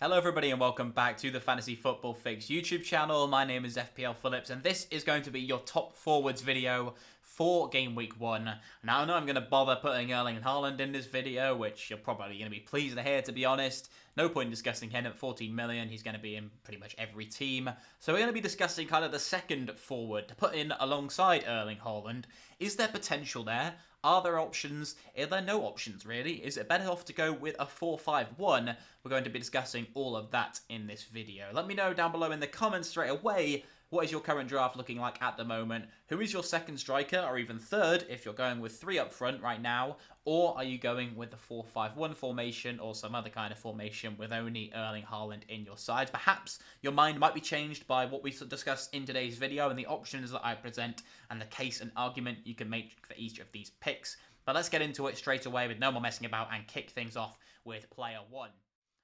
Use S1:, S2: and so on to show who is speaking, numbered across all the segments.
S1: Hello everybody and welcome back to the Fantasy Football Fix YouTube channel. My name is FPL Phillips and this is going to be your top forwards video for game week 1. Now I know I'm going to bother putting Erling Haaland in this video, which you're probably going to be pleased to hear, to be honest. No point in discussing him at 14 million, he's going to be in pretty much every team. So we're going to be discussing kind of the second forward to put in alongside Erling Haaland. Is there potential there? Are there options? Are there no options, really? Is it better off to go with a 4-5-1? We're going to be discussing all of that in this video. Let me know down below in the comments straight away, what is your current draft looking like at the moment? Who is your second striker, or even third, if you're going with 3 up front right now? Or are you going with the 4-5-1 formation, or some other kind of formation with only Erling Haaland in your sides? Perhaps your mind might be changed by what we discussed in today's video and the options that I present and the case and argument you can make for each of these picks. But let's get into it straight away with no more messing about and kick things off with player 1.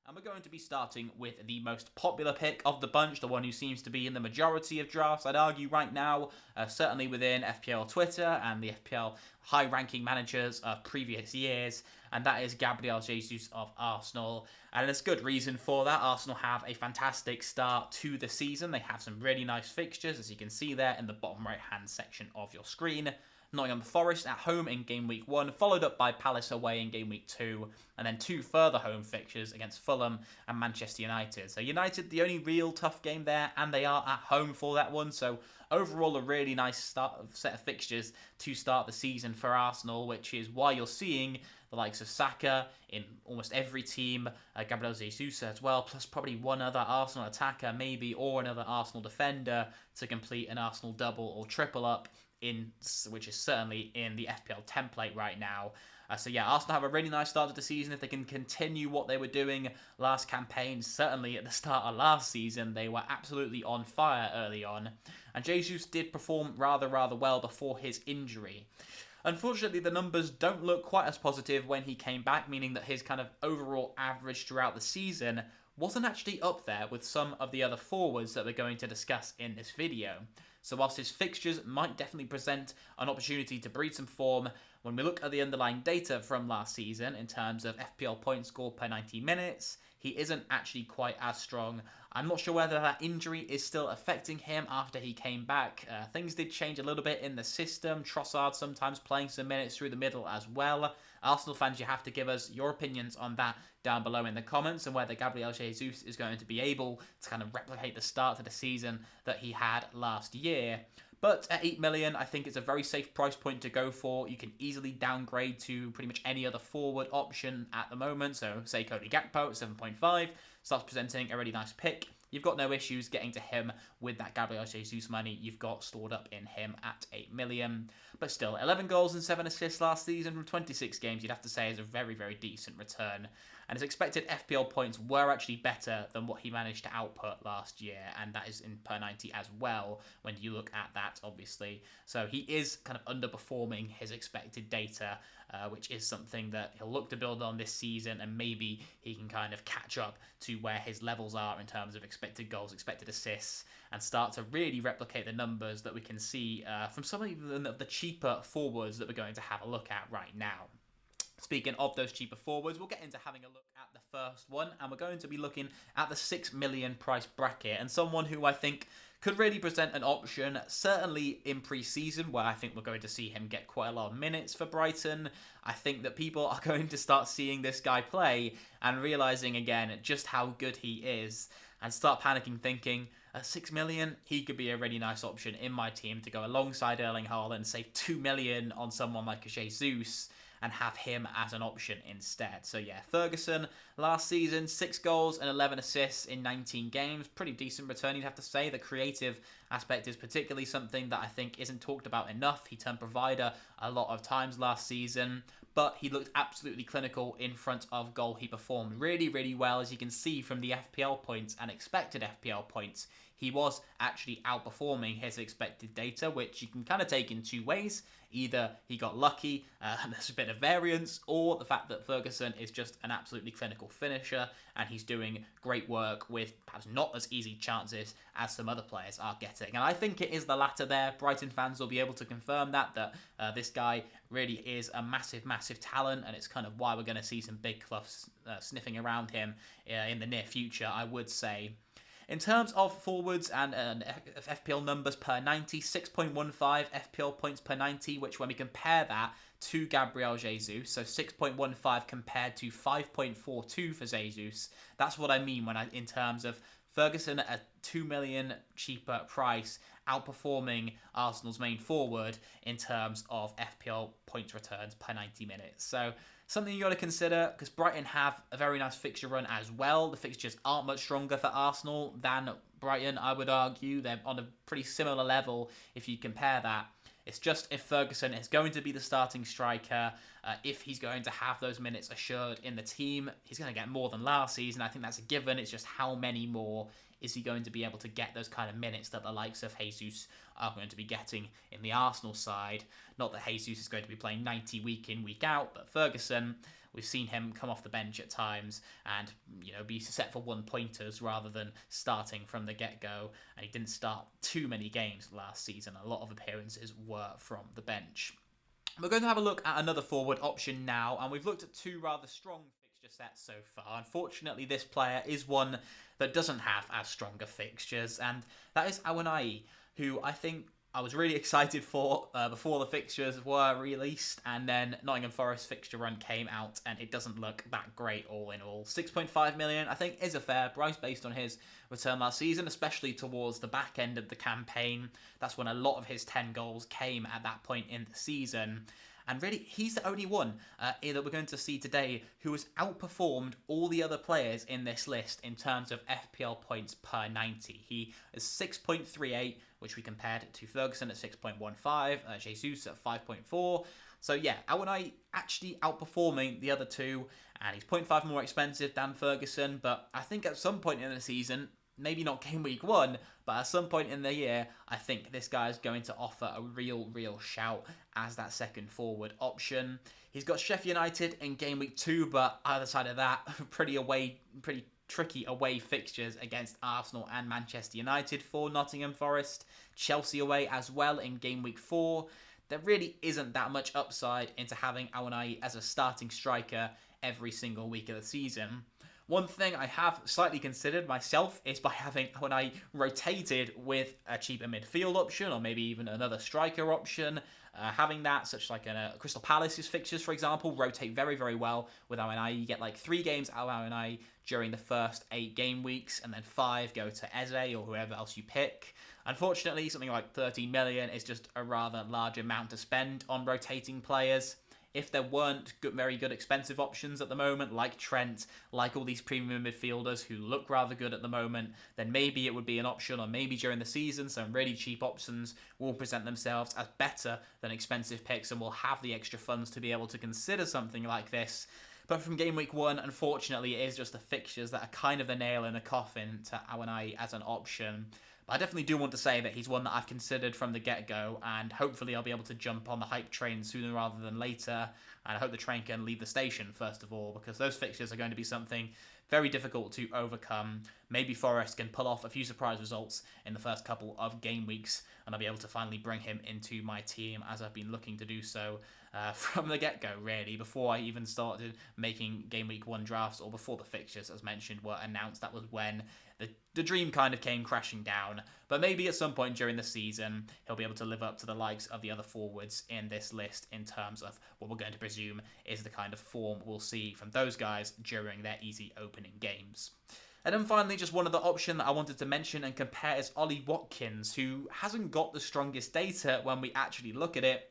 S1: And we're going to be starting with the most popular pick of the bunch, the one who seems to be in the majority of drafts, I'd argue right now, certainly within FPL Twitter and the FPL high-ranking managers of previous years, and that is Gabriel Jesus of Arsenal. And there's good reason for that. Arsenal have a fantastic start to the season. They have some really nice fixtures, as you can see there in the bottom right-hand section of your screen. Nottingham Forest at home in game week 1, followed up by Palace away in game week 2, and then 2 further home fixtures against Fulham and Manchester United. So United, the only real tough game there, and they are at home for that one. So overall, a really nice set of fixtures to start the season for Arsenal, which is why you're seeing the likes of Saka in almost every team, Gabriel Jesus as well, plus probably one other Arsenal attacker maybe, or another Arsenal defender to complete an Arsenal double or triple up, which is certainly in the FPL template right now. So yeah, Arsenal have a really nice start to the season. If they can continue what they were doing last campaign, certainly at the start of last season, they were absolutely on fire early on. And Jesus did perform rather well before his injury. Unfortunately, the numbers don't look quite as positive when he came back, meaning that his kind of overall average throughout the season wasn't actually up there with some of the other forwards that we're going to discuss in this video. So whilst his fixtures might definitely present an opportunity to breed some form, when we look at the underlying data from last season in terms of FPL points scored per 90 minutes, he isn't actually quite as strong. I'm not sure whether that injury is still affecting him after he came back. Things did change a little bit in the system. Trossard sometimes playing some minutes through the middle as well. Arsenal fans, you have to give us your opinions on that down below in the comments, and whether Gabriel Jesus is going to be able to kind of replicate the start to the season that he had last year. But at 8 million, I think it's a very safe price point to go for. You can easily downgrade to pretty much any other forward option at the moment. So say Cody Gakpo at 7.5 starts presenting a really nice pick. You've got no issues getting to him with that Gabriel Jesus money you've got stored up in him at 8 million. But still, 11 goals and 7 assists last season from 26 games, you'd have to say is a very decent return. And his expected FPL points were actually better than what he managed to output last year, and that is in per 90 as well when you look at that, obviously. So he is kind of underperforming his expected data, which is something that he'll look to build on this season, and maybe he can kind of catch up to where his levels are in terms of expected goals, expected assists, and start to really replicate the numbers that we can see from some of the cheaper forwards that we're going to have a look at right now. Speaking of those cheaper forwards, we'll get into having a look at the first one, and we're going to be looking at the 6 million price bracket, and someone who I think could really present an option, certainly in pre-season, where I think we're going to see him get quite a lot of minutes for Brighton. I think that people are going to start seeing this guy play and realising again just how good he is, and start panicking thinking, at 6 million, he could be a really nice option in my team to go alongside Erling Haaland, save 2 million on someone like Jesus, and have him as an option instead. So yeah, Ferguson last season, 6 goals and 11 assists in 19 games. Pretty decent return, you'd have to say. The creative aspect is particularly something that I think isn't talked about enough. He turned provider a lot of times last season, but he looked absolutely clinical in front of goal. He performed really well, as you can see from the FPL points and expected FPL points. he was actually outperforming his expected data, which you can kind of take in two ways. Either he got lucky and there's a bit of variance, or the fact that Ferguson is just an absolutely clinical finisher and he's doing great work with perhaps not as easy chances as some other players are getting. And I think it is the latter there. Brighton fans will be able to confirm that this guy really is a massive, massive talent, and it's kind of why we're going to see some big clubs sniffing around him in the near future, I would say. In terms of forwards and FPL numbers per 90, 6.15 FPL points per 90, which when we compare that to Gabriel Jesus, so 6.15 compared to 5.42 for Jesus, that's what I mean in terms of Ferguson at a 2 million cheaper price, outperforming Arsenal's main forward in terms of FPL points returns per 90 minutes. So something you got to consider, because Brighton have a very nice fixture run as well. The fixtures aren't much stronger for Arsenal than Brighton, I would argue. They're on a pretty similar level if you compare that. It's just if Ferguson is going to be the starting striker, if he's going to have those minutes assured in the team, he's going to get more than last season. I think that's a given. It's just how many more is he going to be able to get those kind of minutes that the likes of Jesus are going to be getting in the Arsenal side. Not that Jesus is going to be playing 90 week in, week out, but Ferguson, we've seen him come off the bench at times and, be set for one-pointers rather than starting from the get-go. And he didn't start too many games last season. A lot of appearances were from the bench. We're going to have a look at another forward option now, and we've looked at two rather strong fixture sets so far. Unfortunately, this player is one that doesn't have as stronger fixtures, and that is Awoniyi, who I think I was really excited for before the fixtures were released, and then Nottingham Forest fixture run came out and it doesn't look that great all in all. 6.5 million I think is a fair price based on his return last season, especially towards the back end of the campaign. That's when a lot of his 10 goals came at that point in the season. And really, he's the only one that we're going to see today who has outperformed all the other players in this list in terms of FPL points per 90. He is 6.38, which we compared to Ferguson at 6.15, Jesus at 5.4. So yeah, Awoniyi actually outperforming the other two, and he's 0.5 more expensive than Ferguson, but I think at some point in the season, maybe not game week 1, but at some point in the year, I think this guy is going to offer a real shout as that second forward option. He's got Sheffield United in game week 2, but either side of that, pretty tricky away fixtures against Arsenal and Manchester United for Nottingham Forest. Chelsea away as well in game week 4. There really isn't that much upside into having Awoniyi as a starting striker every single week of the season. One thing I have slightly considered myself is by having Awoniyi rotated with a cheaper midfield option or maybe even another striker option. Having that, such like Crystal Palace's fixtures, for example, rotate very well with Awoniyi. You get like 3 games out of Awoniyi during the first 8 game weeks, and then 5 go to Eze or whoever else you pick. Unfortunately, something like 13 million is just a rather large amount to spend on rotating players. If there weren't very good expensive options at the moment, like Trent, like all these premium midfielders who look rather good at the moment, then maybe it would be an option, or maybe during the season some really cheap options will present themselves as better than expensive picks and will have the extra funds to be able to consider something like this. But from game week 1, unfortunately, it is just the fixtures that are kind of the nail in the coffin to Awoniyi as an option. I definitely do want to say that he's one that I've considered from the get-go, and hopefully I'll be able to jump on the hype train sooner rather than later, and I hope the train can leave the station first of all, because those fixtures are going to be something very difficult to overcome. Maybe Forest can pull off a few surprise results in the first couple of game weeks, and I'll be able to finally bring him into my team as I've been looking to do so from the get-go, really, before I even started making game week 1 drafts, or before the fixtures, as mentioned, were announced. That was when the dream kind of came crashing down. But maybe at some point during the season, he'll be able to live up to the likes of the other forwards in this list in terms of what we're going to presume is the kind of form we'll see from those guys during their easy opening games. And then finally, just one other option that I wanted to mention and compare is Ollie Watkins, who hasn't got the strongest data when we actually look at it.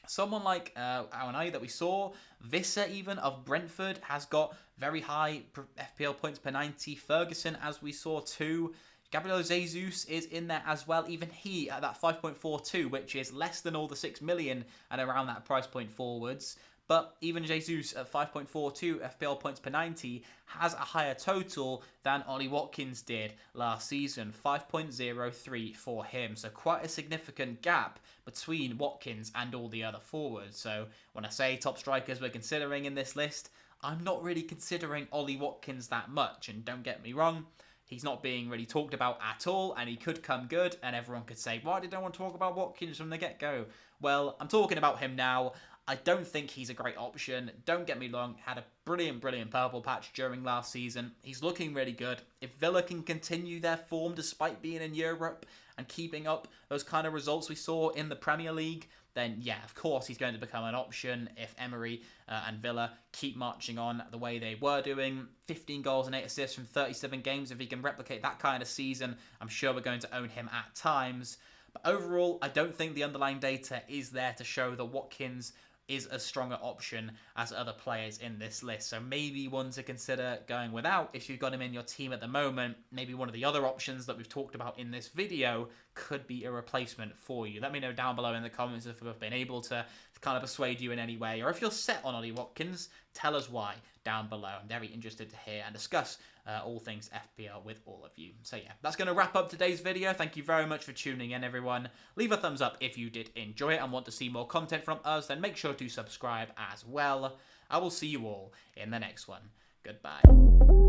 S1: Someone like Awoniyi that we saw, Visser even of Brentford, has got very high FPL points per 90. Ferguson, as we saw too. Gabriel Jesus is in there as well. Even he at that 5.42, which is less than all the 6 million and around that price point forwards. But even Jesus at 5.42 FPL points per 90 has a higher total than Ollie Watkins did last season, 5.03 for him. So quite a significant gap between Watkins and all the other forwards. So when I say top strikers we're considering in this list, I'm not really considering Ollie Watkins that much. And don't get me wrong, he's not being really talked about at all, and he could come good, and everyone could say, why did no one talk about Watkins from the get-go? Well, I'm talking about him now. I don't think he's a great option. Don't get me wrong, had a brilliant purple patch during last season. He's looking really good. If Villa can continue their form despite being in Europe and keeping up those kind of results we saw in the Premier League, then yeah, of course he's going to become an option if Emery and Villa keep marching on the way they were doing. 15 goals and 8 assists from 37 games. If he can replicate that kind of season, I'm sure we're going to own him at times. But overall, I don't think the underlying data is there to show that Watkins is a stronger option as other players in this list. So maybe one to consider going without if you've got him in your team at the moment. Maybe one of the other options that we've talked about in this video could be a replacement for you. Let me know down below in the comments if we've been able to kind of persuade you in any way, or if you're set on Ollie Watkins, tell us why down below. I'm very interested to hear and discuss all things FPL with all of you. So yeah, that's going to wrap up today's video. Thank you very much for tuning in, everyone. Leave a thumbs up if you did enjoy it and want to see more content from us, then make sure to subscribe as well. I will see you all in the next one. Goodbye.